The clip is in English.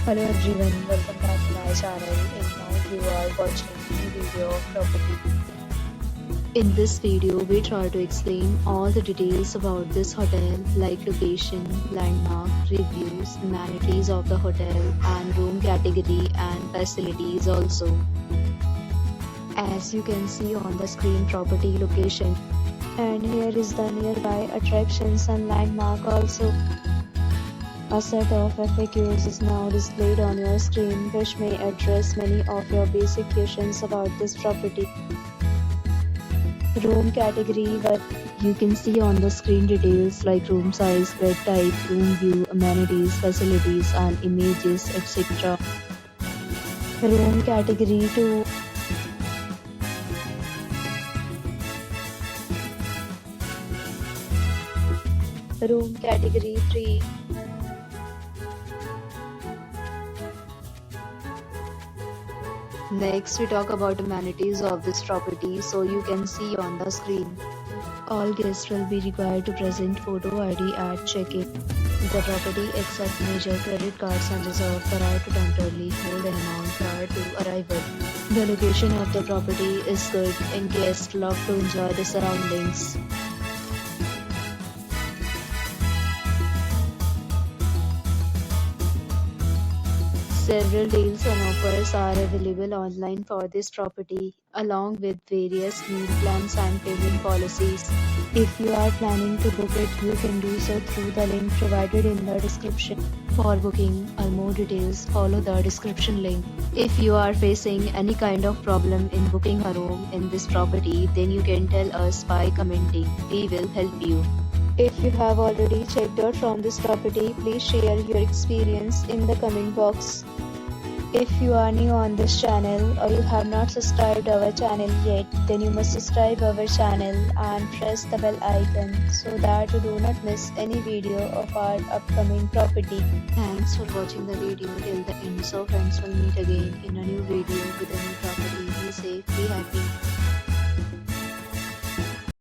Hello everyone, welcome back to my channel and now you are watching a video of property. In this video, we try to explain all the details about this hotel like location, landmark, reviews, amenities of the hotel and room category and facilities also. As you can see on the screen, property location, And here is the nearby attractions and landmark also. A set of FAQs is now displayed on your screen which may address many of your basic questions about this property. Room category, but you can see on the screen details like room size, bed type, room view, amenities, facilities and images, etc. room category 2. Room category 3. Next, we talk about amenities of this property, so you can see on the screen. All guests will be required to present photo ID at check-in. The property accepts major credit cards and reserves the right to temporarily hold an amount prior to arrival. The location of the property is good and guests love to enjoy the surroundings. Several deals and offers are available online for this property, along with various meal plans and payment policies. If you are planning to book it, you can do so through the link provided in the description. For booking or more details, follow the description link. If you are facing any kind of problem in booking a room in this property, then you can tell us by commenting. We will help you. If you have already checked out from this property, please share your experience in the comment box. If you are new on this channel or you have not subscribed our channel yet, then you must subscribe our channel and press the bell icon so that you do not miss any video of our upcoming property. Thanks for watching the video till the end. So friends, will meet again in a new video with a new property. Be safe, be happy.